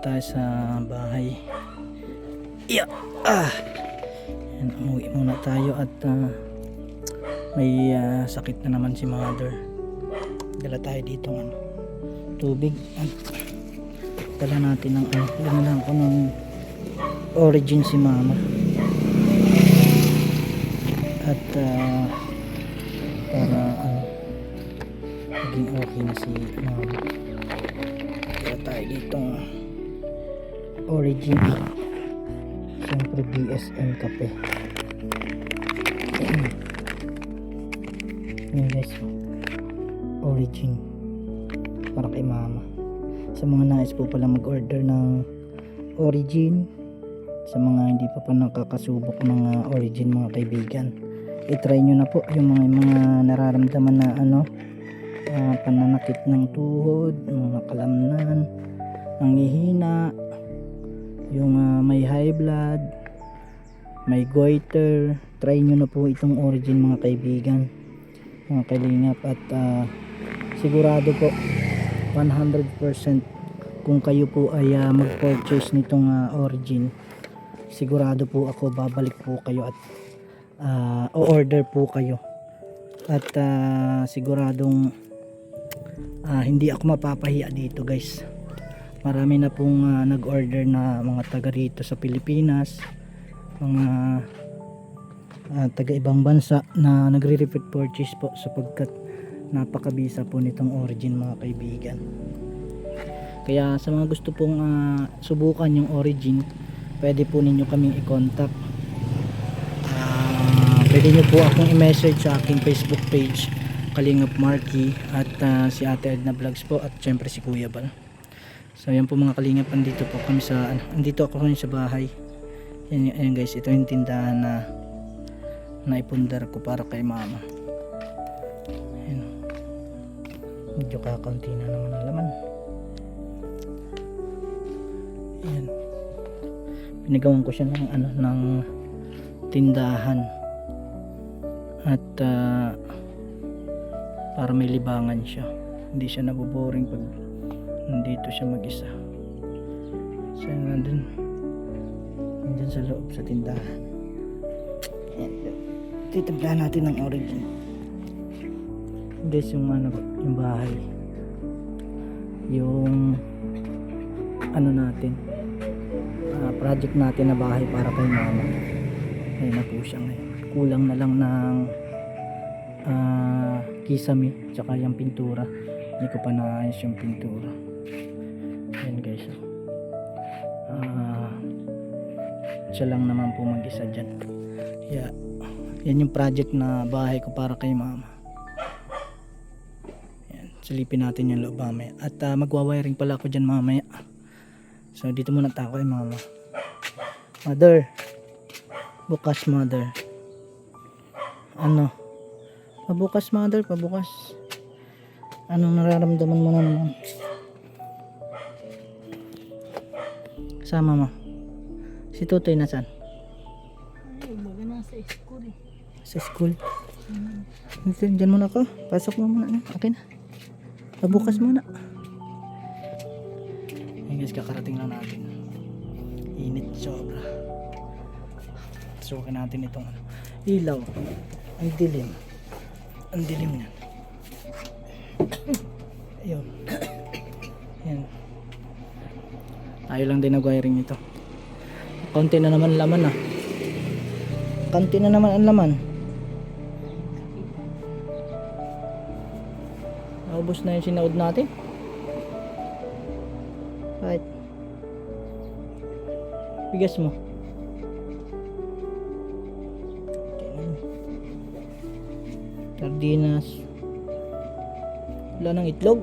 tayo sa bahay. Yeah. Yan, umuwi muna tayo at may sakit na naman si mother. Dala tayo dito ng tubig at dala natin ng dala lang ko ng Origin si mama at para maging okay na si mama. Dala tayo dito Origin, siyempre BSN kape. Yan guys, Origin para kay mama. Sa mga nais po pala mag-order ng Origin, sa mga hindi pa nakakasubok ng Origin mga kaibigan, i-try nyo na po yung mga nararamdaman na pananakit ng tuhod, mga kalamnan, nanghihina, yung may high blood, may goiter. Try nyo na po itong Origin mga kaibigan, mga kalingap, at sigurado po 100% kung kayo po ay mag-purchase nitong Origin, sigurado po ako babalik po kayo at o-order po kayo at siguradong hindi ako mapapahiya dito guys. Marami na pong nag-order na mga taga rito sa Pilipinas, mga taga ibang bansa na nagre-repeat purchase po sapagkat napakabisa po nitong Origin mga kaibigan. Kaya sa mga gusto pong subukan yung Origin, pwede po ninyo kaming i-contact. Pwede nyo po akong i-message sa aking Facebook page, Kalingap Marky, at si Ate Edna Vlogs po, at syempre si Kuya Bal. So yan po mga kalingap, andito po kami sa andito ako rin sa bahay. Yan guys, ito yung tindahan na naipundar ko para kay mama. Ayan. Medyo kakaunti na naman ang laman. Ayan. Pinagawan ko siya ng tindahan at para may libangan siya, hindi siya naboboring pag nandito siya mag-isa. So nandun sa loob sa tindahan. Titimplahan natin ng Origin guys. Yung bahay, yung natin, project natin na bahay para kay mama, ayun na po siya ngayon. Kulang na lang ng kisame tsaka yung pintura. Hindi ko pa naayos yung pintura. Ayan guys, siya lang naman po mag-isa dyan. Yeah. Yan yung project na bahay ko para kay mama. Ayan, silipin natin yung loob mamaya. At magwa-wiring pala ako dyan mamaya. So dito muna tayo kay mama. Mother, bukas mother. Pabukas mother, pabukas. Anong nararamdaman mo na naman? Sama mo. Si Tutoy nasaan? Ay, baga nasa school eh. Sa school? Diyan muna ako. Pasok mo muna. Okay na. Pabukas muna. Hey guys, kakarating lang natin. Init sobra. Sukan natin itong ilaw. Ang dilim. Ang dilim niyan. Ayun. Ayan. Tayo lang din nag-wiring ito. Konti na naman laman Konti na naman ang laman. Naubos na yung sinaud natin. Right. Bigas mo. Sardinas. Wala ng itlog.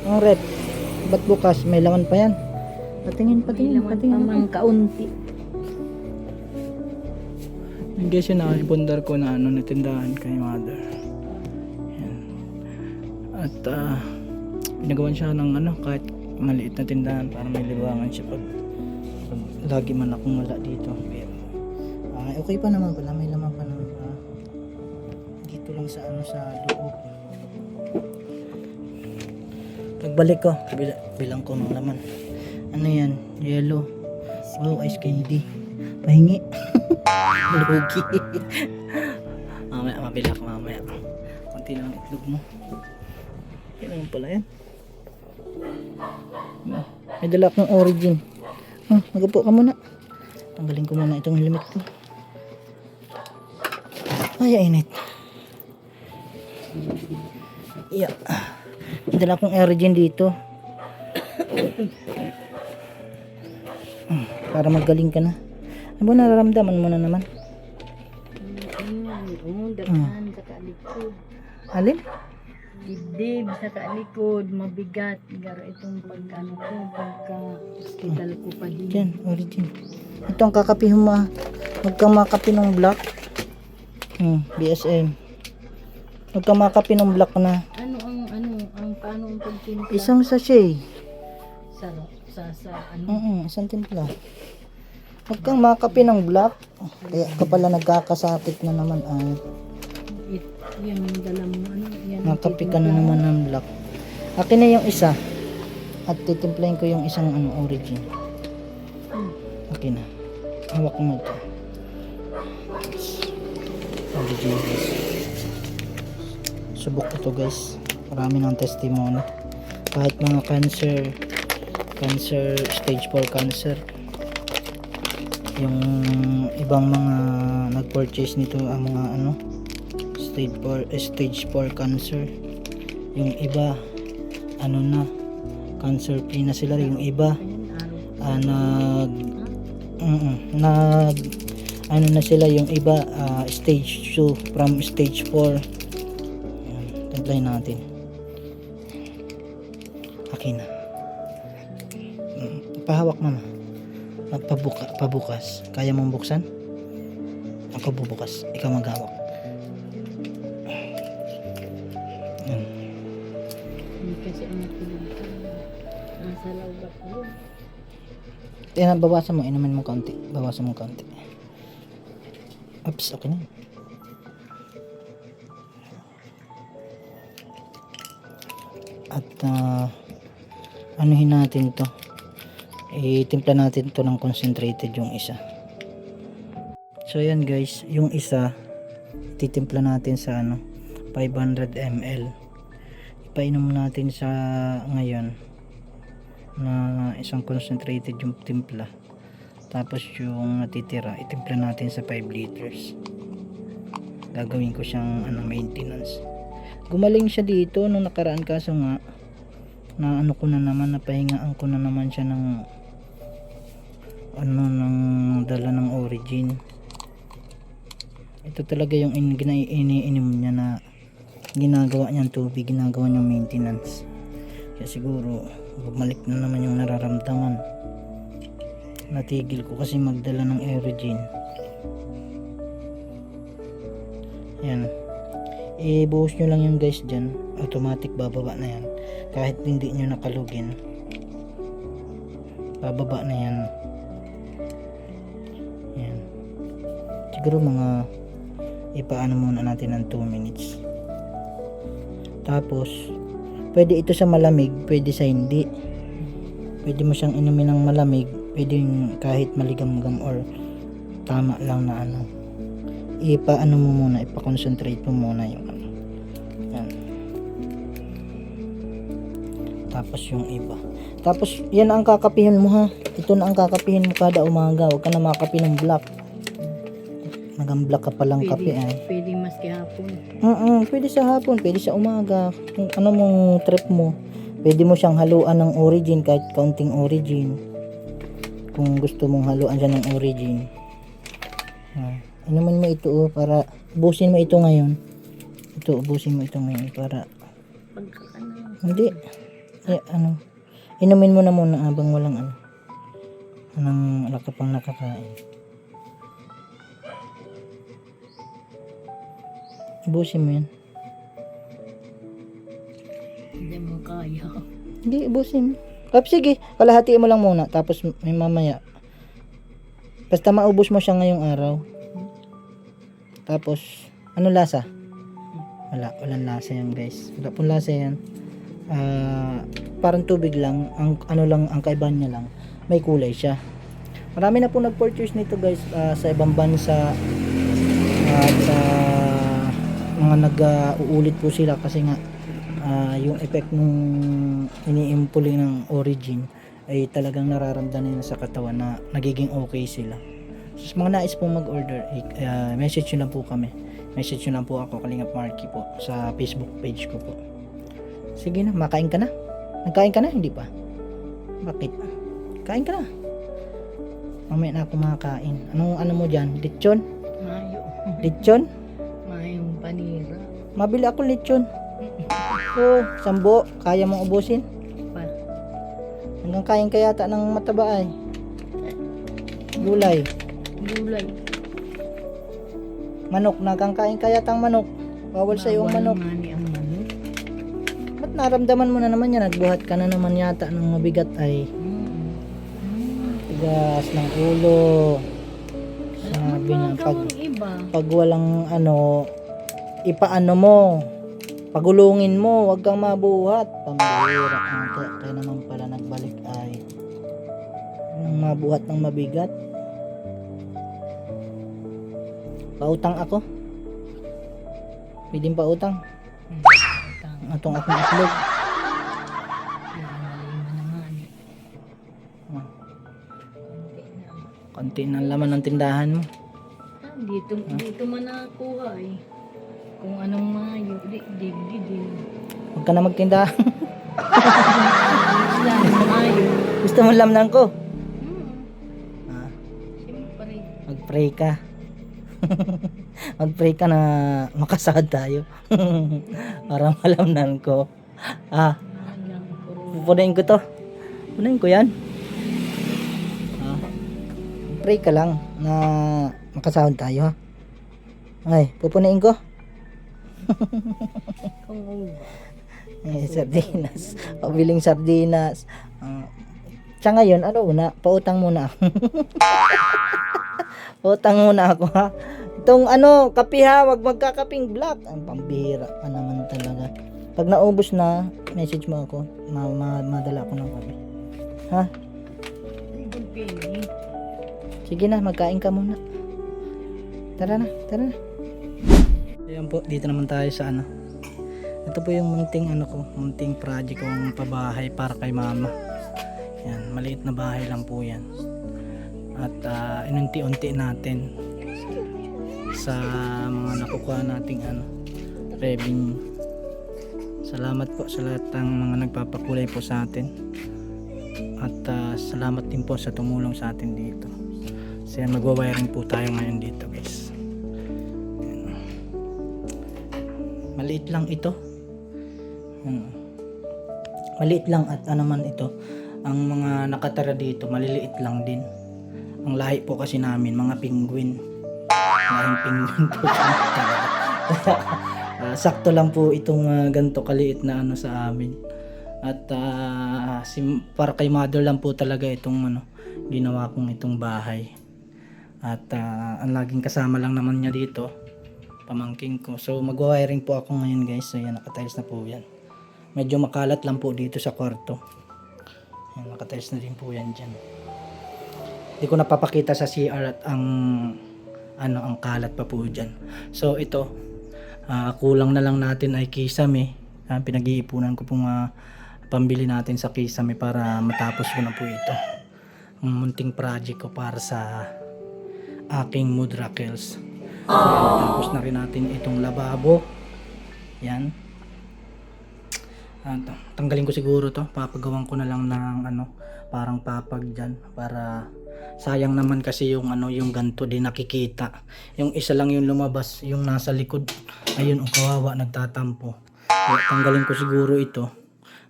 Ang rep. Ba't bukas? May laman pa yan. Patingin. Pamang kaunti. Yung guys, yung nakakibundar ko na natindahan kay mother. Yan. At pinagawan siya ng kahit maliit na tindahan para may libangan siya pag lagi man akong wala dito. Pero okay pa naman pala, may laman pa naman dito lang sa sa loob. Pagbalik ko, bilang ko ng laman. Ano yan? Yellow. Wow, ice candy. Pahingi. Lugi. Mamaya, mabila ko mamaya. Konti lang ang itlog mo. Kailangan pala yan. May dala akong Origin. Magapo ka muna. Tanggalin ko muna itong helmet ko. Ay, init. Yeah. May dala akong Origin dito. Para magaling ka na. Ano ba nararamdaman mo na naman? Dahan sa kalikod. Alin? Dibdib sa kalikod. Mabigat. Gara itong pagkano ko. Pagka-hospital ko pa din. Yan, Origin. Ito ang kakapihin mo ah. Huwag kang makapi ng black. BSM. Huwag kang makapi ng black na. Paano ang pagtimpla? Isang sachet. Isang timpla. Huwag kang makapi ng black. Kaya ka pala nagkakasakit na naman ay. Yan ang dala mo. Yan ang Makapi ka na naman ng black. Akin na yung isa. At titimplahin ko yung isang Origin. Akin na. Hawak mo ito. Origin guys. Subok ito guys. Marami ng testimony. Kahit mga cancer, stage 4 cancer. Yung ibang mga nag-purchase nito ang mga stage 4 cancer. Yung iba cancer free na sila. Yung iba na sila, yung iba stage 2 from stage 4. Template natin. Okay na. Pahawak mama. Pabukas. Kaya mong buksan? Ako bubukas. Ikaw maghawak. Hindi kasi ang matulog. Nasa loob ako. Bawasan mo. Inumin mo konti. Bawasan mo konti. Oops, okay na. At anuhin natin to. Itimpla natin to ng concentrated yung isa. So yan guys, yung isa titimpla natin sa 500 ml. Ipainom natin sa ngayon na isang concentrated yung timpla. Tapos yung natitira itimpla natin sa 5 liters. Gagawin ko siyang maintenance. Gumaling siya dito nung nakaraan, kaso nga na ko na naman, napahingaan ko na naman siya ng ng dala ng Origin. Ito talaga yung iniinom niya na ginagawa niyang tubig, ginagawa niyang maintenance. Kaya siguro bumalik na naman yung nararamdaman. Natigil ko kasi magdala ng Origin. Yan. Ibuhos nyo lang yung guys dyan. Automatic bababa na yan. Kahit hindi nyo nakalugin, bababa na yan. Yan. Siguro mga ipaano muna natin ng 2 minutes. Tapos pwede ito sa malamig, pwede sa hindi. Pwede mo siyang inumin ng malamig, pwede kahit maligam-gam or tama lang na ipaano mo muna, ipa-concentrate mo muna yung yan. Tapos yung iba. Tapos yan ang kakapihin mo ha. Ito na ang kakapihin mo kada umaga. Huwag ka na makapi ng black. Nagam-black ka palang kape Pwede maski hapon. Pwede sa hapon, pwede sa umaga. Kung ano mong trip mo. Pwede mo siyang haluan ng Origin, kahit kaunting Origin. Kung gusto mong haluan dyan ng Origin. Inumin mo ito para ubusin mo ito ngayon. Ubusin mo ito ngayon para hindi. Inumin mo na muna habang walang wala ka pang nakakain. Ubusin mo yan. Hindi mo kaya. Hindi, ubusin mo. Sige, kalahatiin mo lang muna. Tapos may mamaya. Basta maubos mo siya ngayong araw. Tapos, ano lasa? Walang lasa yan guys. Wala pong lasa yan. parang tubig lang, ang ano lang, ang kaibahan niya lang, may kulay siya. Marami na po nag-purchase nito guys, sa ibang bansa, at mga nag-uulit po sila kasi nga yung effect nung iniimpuli ng Origin ay talagang nararamdaman nila sa katawan na nagiging okay sila. So, sa mga nais pong mag-order, message nyo lang po kami. Message nyo lang po ako, Kalingap Marky po, sa Facebook page ko po. Sige na, makain ka na? Nagkain ka na? Hindi pa? Bakit? Kain ka na. Mamaya na ako makakain. Anong ano mo dyan? Lechon? Mayo. Lechon? Mayong panira. Mabili ako lechon. Oh, sambo. Kaya mong ubusin? Pa. Hanggang kain ka yata ng mataba ay. Gulay. Gulay. Manok. Nagkakain ka yata ng manok. Bawal sa yung manok. Bawal nga ni ang manok. Ba't naramdaman mo na naman yan? Nagbuhat ka na naman yata ng mabigat ay. Tigas ng ulo. Sabi na Iba. pag walang ano, ipaano mo, pagulungin mo, wag kang mabuhat. Pambihira. Kaya naman pala nagbalik ay nang mabuhat ng mabigat. Pautang ako. Pwedeng pautang. Atong akong itlog. Konti na laman ng tindahan mo. Dito man nakuha eh. Kung anong mayo, dig. Huwag ka na magtinda. Yan, mayo. Gusto mo lamnan ko? Ah, Siyempre. mag-pray ka. Mag-pray ka na makasahod tayo. Para malamnan ko. Alam ko. Pupunayin ko to. Pupunayin ko yan. Pray ka lang na makasahod tayo ha. Ay, pupunayin ko. Kung Sardinas. Pabiling sardinas. Sa ngayon, ano una? Pautang muna ako. Pautang muna ako ha. Itong ano, kape ha. Huwag magkakaping black. Ang pambihira ka naman talaga. Pag naubos na, message mo ako. Madala ko ng kape. Ha? pili. Sige na, magkain ka muna. Tara na. Ayan po, dito naman tayo sa ano. Ito po yung munting project kong pabahay para kay mama. Yan, maliit na bahay lang po yan. At inunti-unti natin sa mga nakukuha nating revenue. Salamat po sa lahat ng mga nagpapakulay po sa atin. At salamat din po sa tumulong sa atin dito. So yan, magwa-wiring po tayo ngayon dito guys. Yan. Maliit lang ito. Maliit lang at man ito. Ang mga nakatara dito maliliit lang din. Ang lahi po kasi namin mga penguin. Lahing penguin po talaga. Sakto lang po itong ganito kaliit na sa amin. At para kay mother lang po talaga itong ginawa kong itong bahay. At ang laging kasama lang naman niya dito, pamangking ko. So magwa-wiring po ako ngayon guys. So yan, nakatiles na po yan. Medyo makalat lang po dito sa kwarto. Yan, nakatiles na din po yan dyan. Hindi ko napapakita sa CR at ang kalat pa po dyan. So ito, kulang na lang natin ay kisame. Pinag-iipunan ko pong pambili natin sa kisame para matapos ko na po ito. Ang munting project ko para sa aking Mudrakels. Tapos na rin natin itong lababo. Yan. Tanggalin ko siguro to. Papagawan ko na lang ng parang papag dyan para sayang naman kasi yung yung ganto din nakikita. Yung isa lang yung lumabas, yung nasa likod. Ayun, kawawa nagtatampo. Kaya tanggalin ko siguro ito.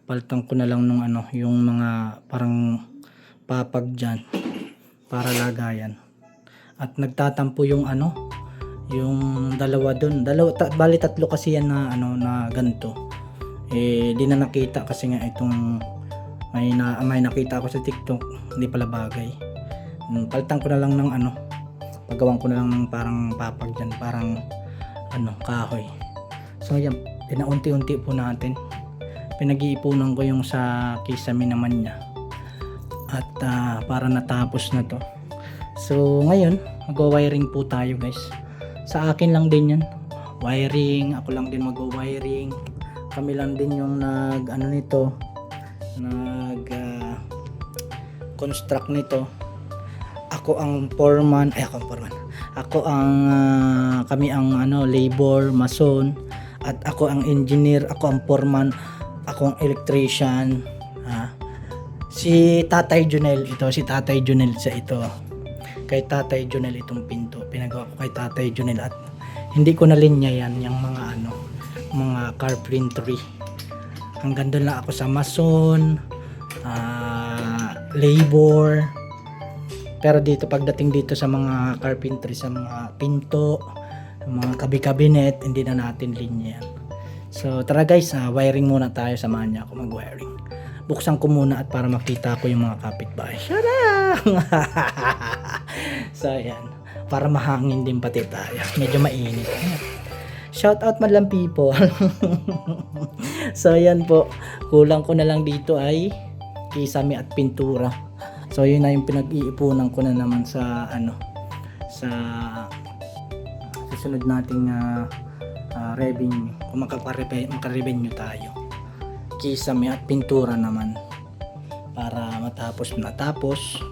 Palitan ko na lang nung yung mga parang papag dyan para lagayan. At nagtatampo yung yung dalawa doon. Bali tatlo kasi yan na na ganto. Di na nakita kasi nga itong may nakita ako sa TikTok, hindi pala bagay. Palitan ko na lang ng paggawan ko na lang ng parang papag dyan, parang kahoy. So yan, pinaunti-unti po natin. pinag-iipunan ko yung sa kisame naman niya. At para natapos na to. So ngayon, mag-wiring po tayo guys. Sa akin lang din yan. Wiring, ako lang din mag-wiring. Kami lang din yung construct nito. Ako ang foreman, kami ang labor, mason, at ako ang engineer, ako ang foreman, ako ang electrician. Si Tatay Junel sa ito. Kay Tatay Junel itong pinto. Pinagawa ko kay Tatay Junel at hindi ko na linya yan yung mga carpentry. Hanggang doon lang ako sa mason, labor. Pero dito pagdating dito sa mga carpentry, sa mga pinto, mga kabi-cabinet, hindi na natin linya yan. So tara guys, wiring muna tayo, samahan niya ako mag-wiring. Buksan ko muna at para makita ko yung mga kapitbahay. Shara! So ayan, para mahangin din pati tayo. Medyo mainit. Shout out madlang people. So ayan po, kulang ko na lang dito ay kisame at pintura. So yun na yung pinag-iipunan ko na naman sa sa susunod nating revenue. Kung makarevenue tayo, kisame at pintura naman para matapos na. Tapos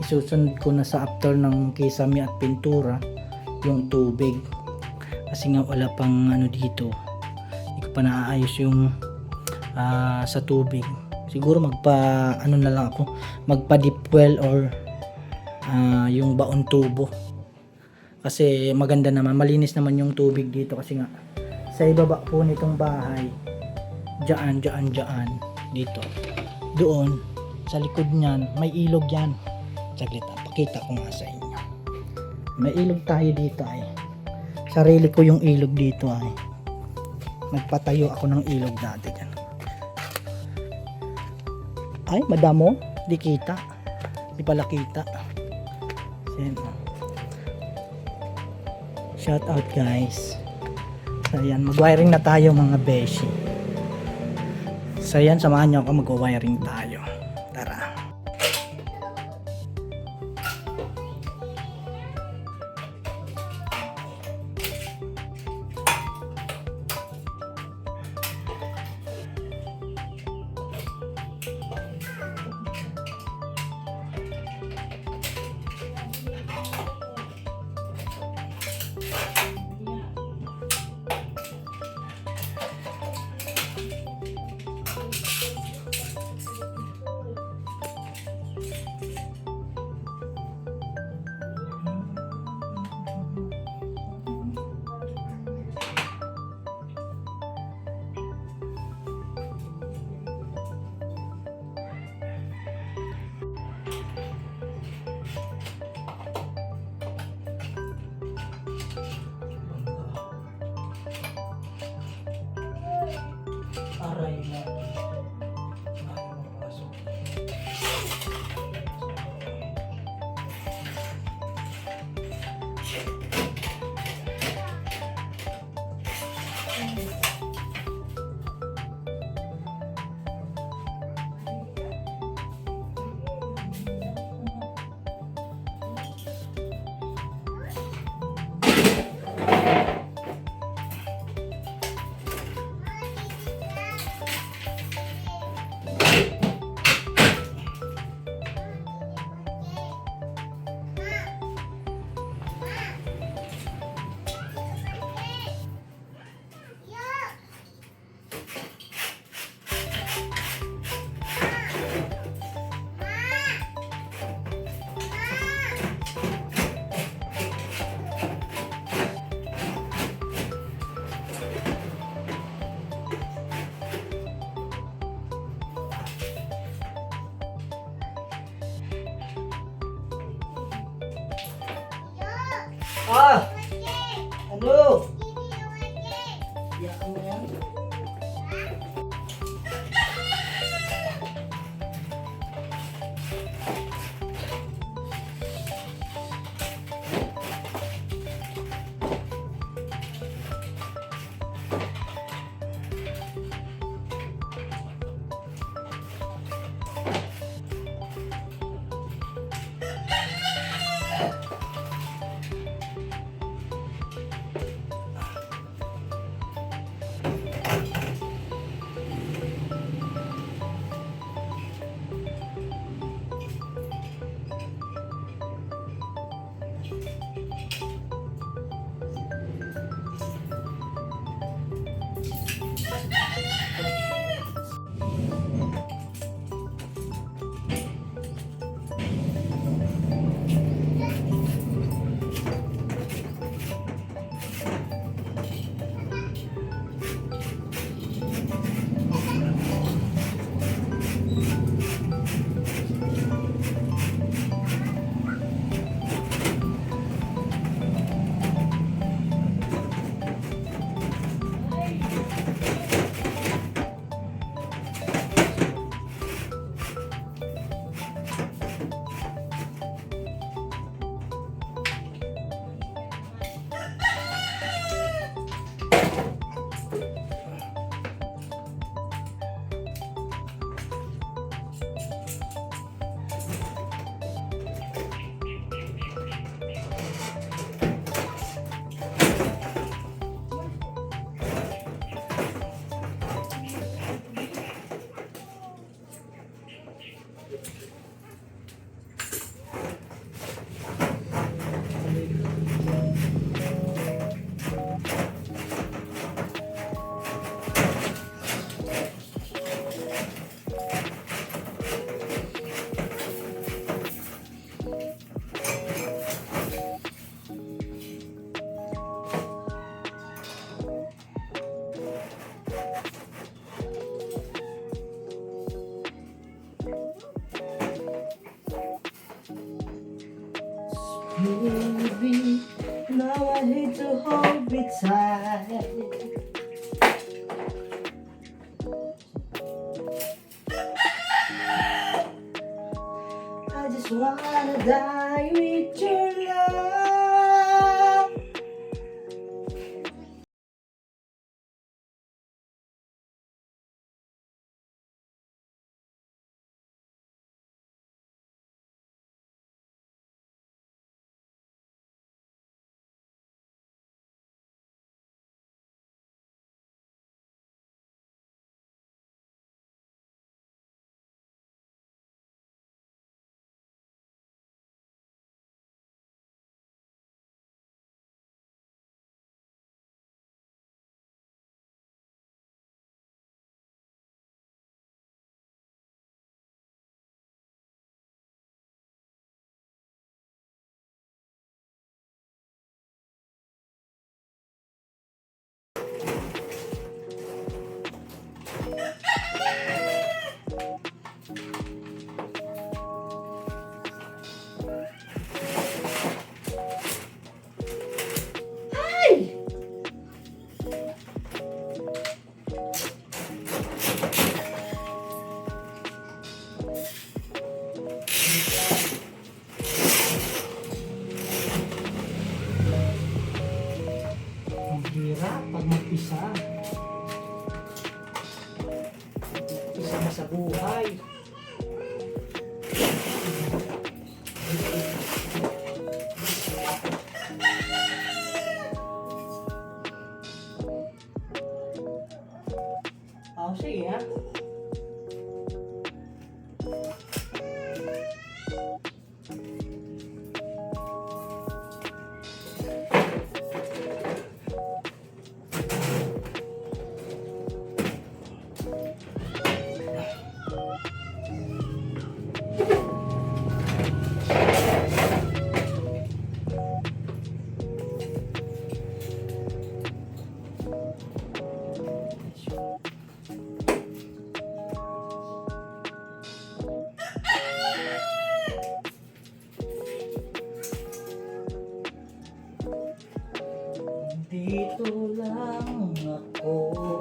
isusunod ko na sa after ng kisame at pintura yung tubig, kasi nga wala pang dito, hindi ko pa naayos yung sa tubig. Siguro magpa deep well or yung baon tubo, kasi maganda naman, malinis naman yung tubig dito. Kasi nga sa ibaba po nitong bahay, dyan dito, doon sa likod niyan may ilog yan. Saglit, pakita ko nga sa inyo. May ilog tayo dito ay. Sarili ko yung ilog dito ay. Nagpatayo ako ng ilog dati dyan. Ay, madamo. Di kita. Di pala kita. Shout out guys. So yan, mag-wiring na tayo mga beshi. So yan, samahan nyo ako, mag-wiring tayo. Tara. Aray mo. Ano? Iyakan mo yan? baby. Now I hate to hold me tight. I just wanna die with your love. Ang hirap pag magpisa. Isa na sa buhay. Sige ha. Dito lang ako.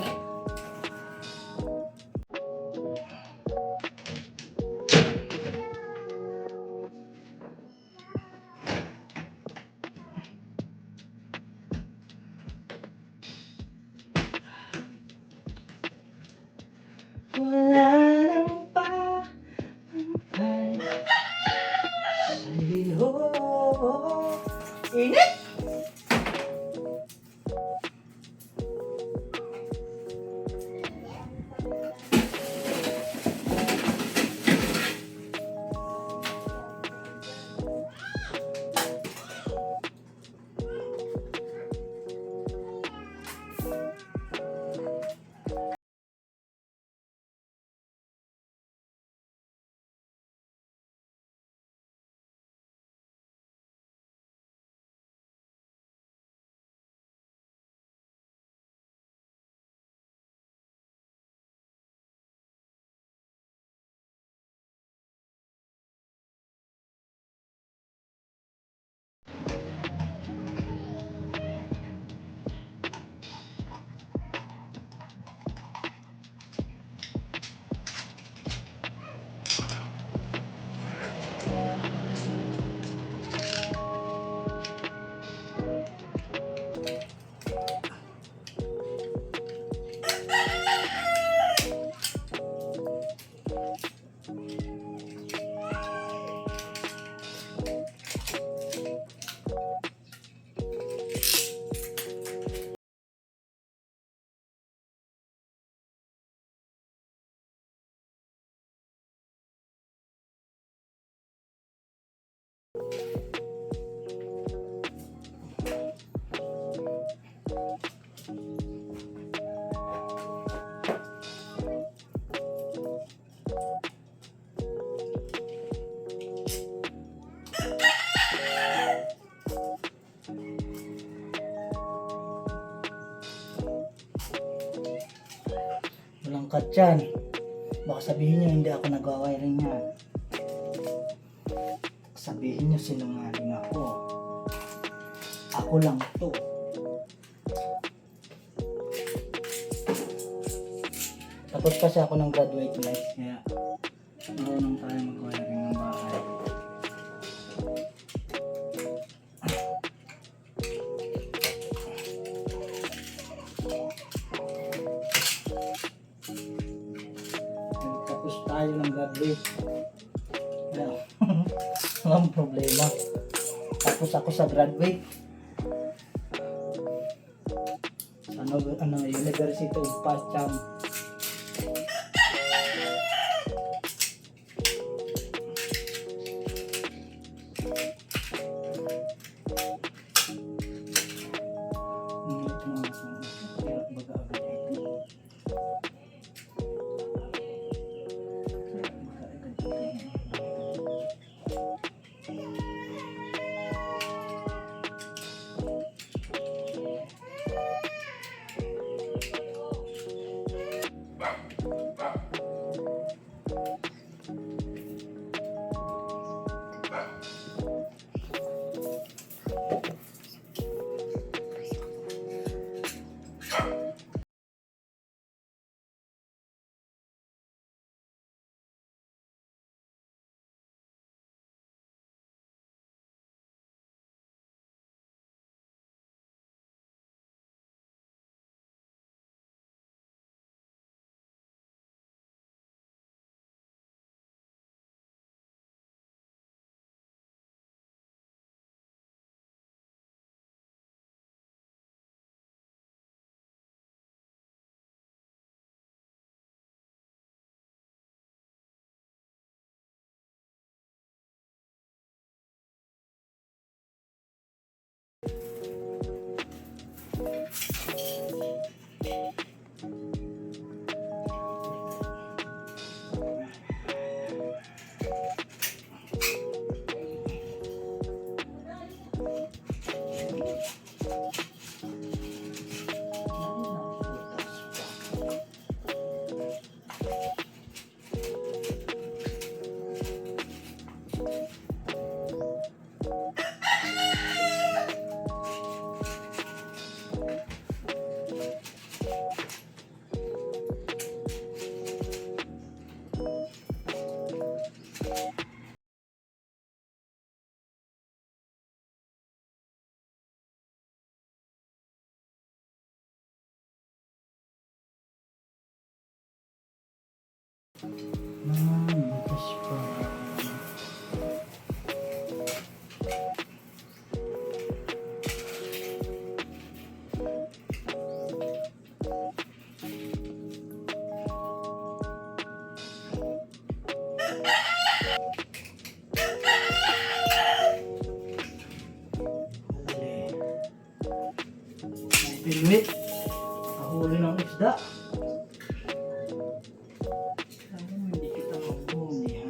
Wala nang paantay sa'yo. Init! Walang cut yan. Baka sabihin nyo hindi ako nagwa-wiring yan. Sabihin niyo sinungaling ako. Ako lang to. Tapos kasi ako ng graduate life, kaya marunong tayo mag-wiring ng bahay. Tapos tayo ng graduate. Kaya, walang problema. Tapos ako sa graduate. Sa University of Pacham. Butas pa. Pilwit. Kahuli ng isda. Hindi kita mahuli ha.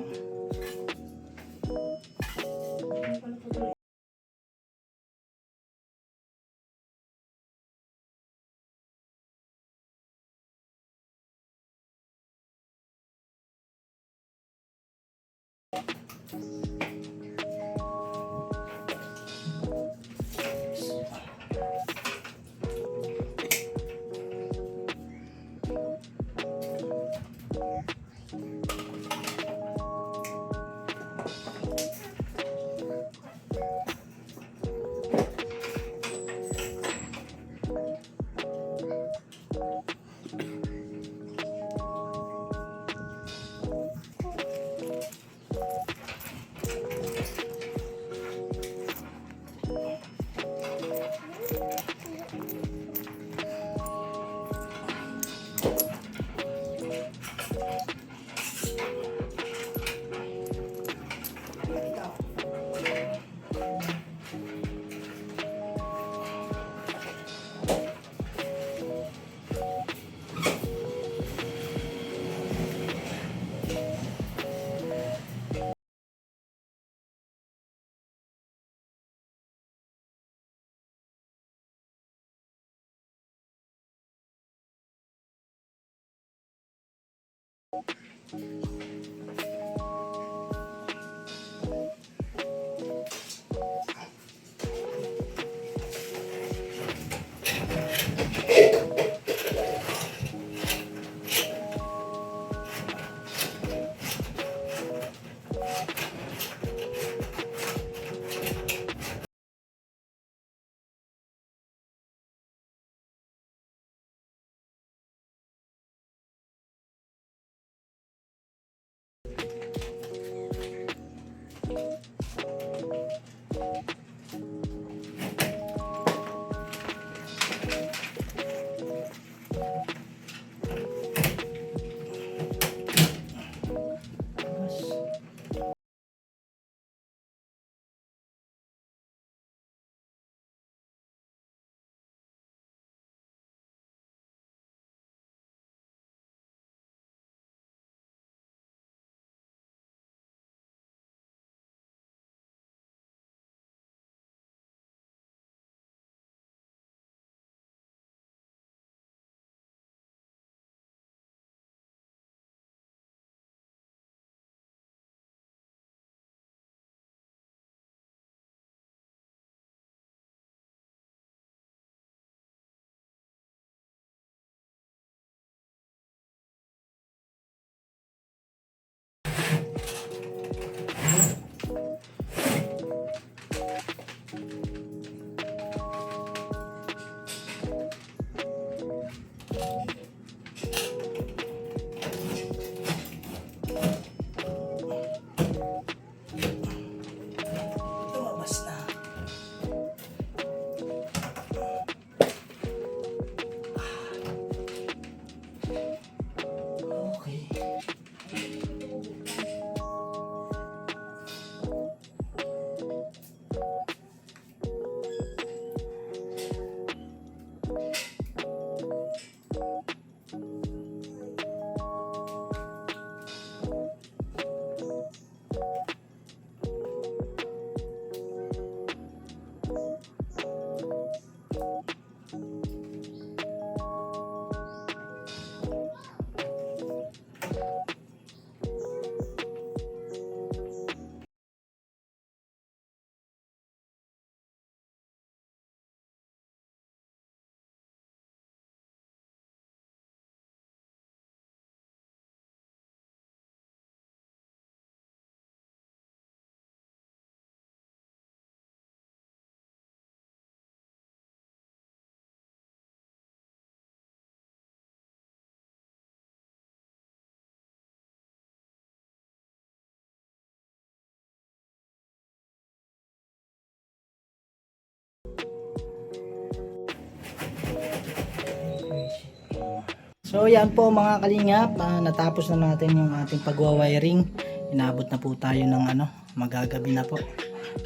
So yan po mga kalingap, natapos na natin yung ating pagwa-wiring. Inabot na po tayo ng magagabi na po.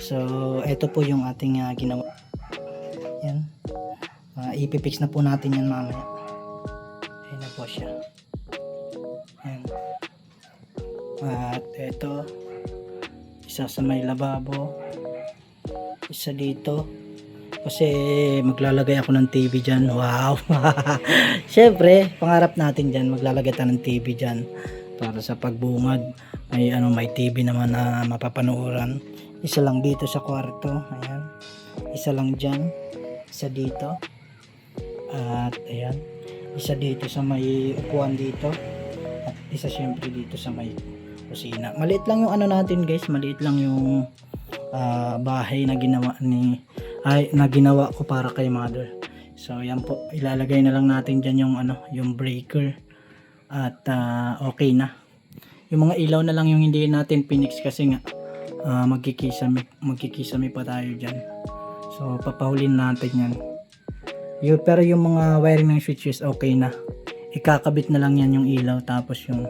So ito po yung ating ginawa. Yan. Ipipix na po natin yan mamaya. Ayan na po siya. Yan. At ito, isa sa may lababo, isa dito. Kasi maglalagay ako ng TV dyan. Wow! Syempre, pangarap natin dyan, maglalagay tayo ng TV dyan para sa pagbungad. May TV naman na mapapanuuran. Isa lang dito sa kwarto. Ayan. Isa lang dyan. Isa dito. At ayan. Isa dito sa may upuan dito. At isa syempre dito sa may kusina. Maliit lang yung natin guys. Maliit lang yung bahay na ginawa ko para kay mother. So yan po, ilalagay na lang natin diyan yung yung breaker at okay na. Yung mga ilaw na lang yung hindi natin pinix kasi nga magkikisame pa tayo diyan. So papahulin natin yan. Pero yung mga wiring ng switches okay na. Ikakabit na lang yan yung ilaw tapos yung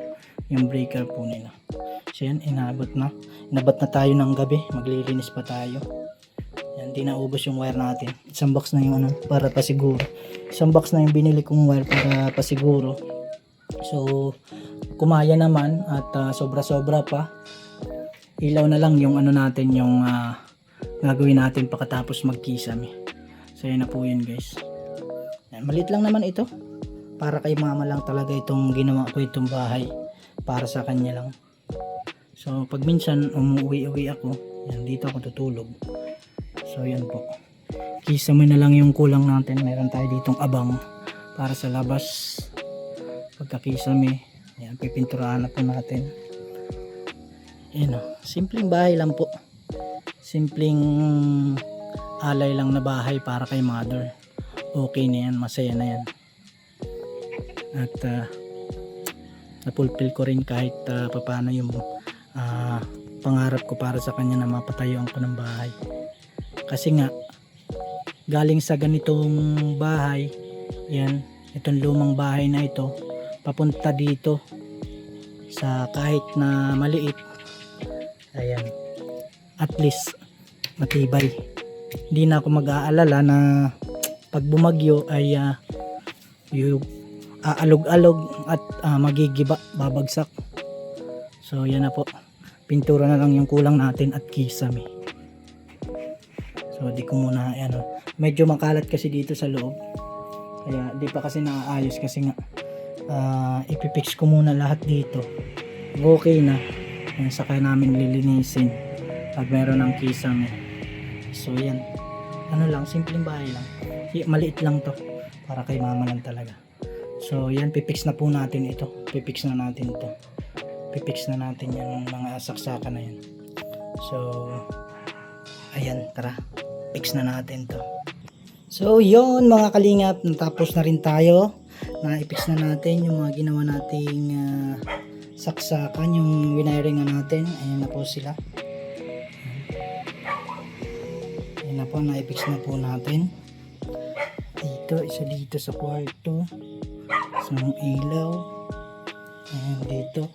breaker po nila. So yan, inabot na tayo ng gabi, maglilinis pa tayo. Yan, di naubos yung wire natin. Isang box na yung para pasiguro. Isang box na yung binili kong wire para pasiguro. So, kumaya naman at sobra-sobra pa. Ilaw na lang yung natin, yung gagawin natin pagkatapos magkisame. So, yan na po yun guys. Yan, maliit lang naman ito. Para kay mama lang talaga itong ginawa ko, itong bahay. Para sa kanya lang. So, pag minsan umuwi ako, yan, dito ako tutulog. So yan po, kisame na lang yung kulang natin. Meron tayo ditong abang para sa labas. Pagkakisame, yan, pipinturahan na po natin. Yan o, simpleng bahay lang po, simpleng alay lang na bahay para kay mother. Okay na yan, masaya na yan. At napulpil ko rin kahit paano yung pangarap ko para sa kanya na mapatayuan ko ng bahay. Kasi nga galing sa ganitong bahay, yan, itong lumang bahay na ito, papunta dito sa kahit na maliit, ayan, at least matibay. Hindi na ako mag-aalala na pag bumagyo ay yung aalog-alog at magigiba, babagsak. So yan na po, pintura na lang yung kulang natin at kisame. So di ko muna medyo makalat kasi dito sa loob, kaya di pa kasi naaayos kasi nga ipipix ko muna lahat dito. Okay na, saka namin lilinisin pag meron ng kisame. So yan, lang, simpleng bahay lang, maliit lang to para kay mama lang talaga. So yan, pipix na po natin ito, pipix na natin yung mga saksakan na yan. So ayan, tara, fix na natin to. So yon mga kalingap, natapos na rin tayo. Na-fix na natin yung mga ginawa nating saksakan, yung winiring natin. Ayan na po sila. Ayan na po, na-fix na po natin. Dito, isa dito sa kwarto, sa ilaw. Ayan dito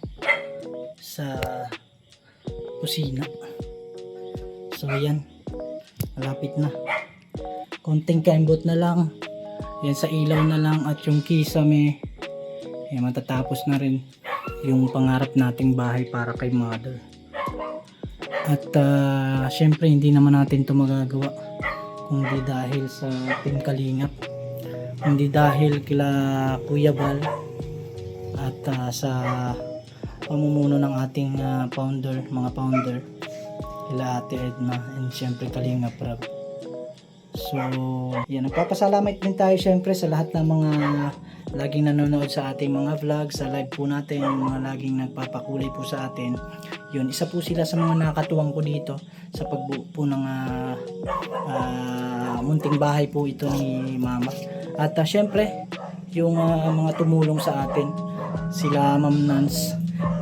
sa kusina. So ayan, malapit na, konting kembot na lang yan, sa ilaw na lang at yung kisame, matatapos na rin yung pangarap nating bahay para kay mother. At syempre hindi naman natin to magagawa kung di dahil sa Team Kalingap, hindi dahil kila Kuya Bal at sa pamumuno ng ating mga founder, kila Ate Edna and syempre Kalingap Rab. So yan, nagpapasalamat din tayo syempre sa lahat ng mga laging nanonood sa ating mga vlog, sa live po natin, mga laging nagpapakulay po sa atin. Yun, isa po sila sa mga nakatuwang ko dito sa pagbuo po ng munting bahay po ito ni mama. At syempre yung mga tumulong sa atin, sila Ma'am Nance,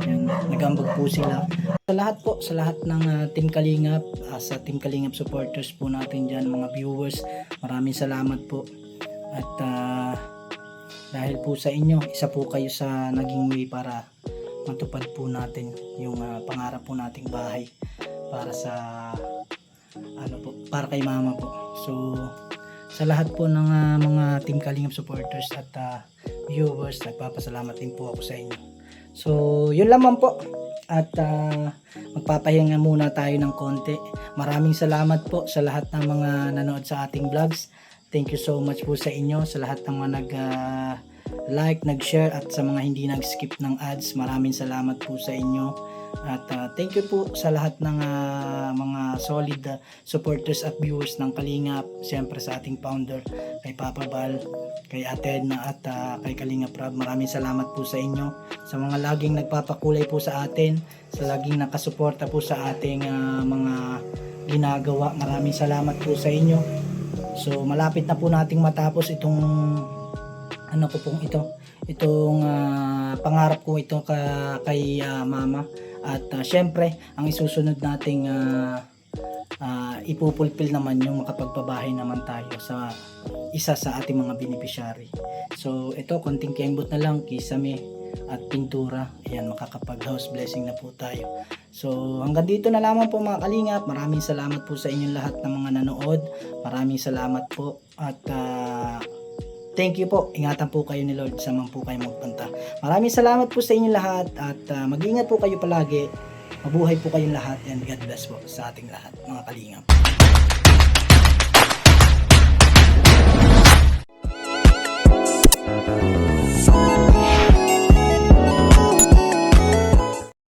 yan, nagambag po sila. Sa lahat ng Team Kalingap, sa Team Kalingap supporters po natin dyan, mga viewers, maraming salamat po. At Dahil po sa inyo, isa po kayo sa naging way para matupad po natin yung pangarap po nating bahay para sa para kay mama po. So sa lahat po ng mga Team Kalingap supporters at viewers, nagpapasalamat din po ako sa inyo. So yun lamang po, at magpapahinga muna tayo ng konti. Maraming salamat po sa lahat ng mga nanood sa ating vlogs. Thank you so much po sa inyo, sa lahat ng mga nag-like, nag-share, at sa mga hindi nag-skip ng ads. Maraming salamat po sa inyo. At thank you po sa lahat ng mga solid supporters at viewers ng Kalingap. Siyempre sa ating founder, kay Papa Bal, kay Ate Edna, at kay Kalingap Rob. Maraming salamat po sa inyo. Sa mga laging nagpapakulay po sa atin, sa laging nakasuporta po sa ating mga ginagawa. Maraming salamat po sa inyo. So malapit na po nating matapos itong pangarap ko ito kay mama. At syempre ang isusunod nating ipupulpil naman yung makapagpabahay naman tayo sa isa sa ating mga beneficiary. So ito, konting kembot na lang, kisame at pintura. Ayan, makakapag house blessing na po tayo. So hanggang dito na lamang po mga Kalingap. Maraming salamat po sa inyong lahat ng mga nanood. Maraming salamat po, at thank you po. Ingatan po kayo ni Lord sa po kayo magpunta. Maraming salamat po sa inyong lahat, at mag-ingat po kayo palagi. Mabuhay po kayong lahat, and God bless po sa ating lahat mga Kalingap.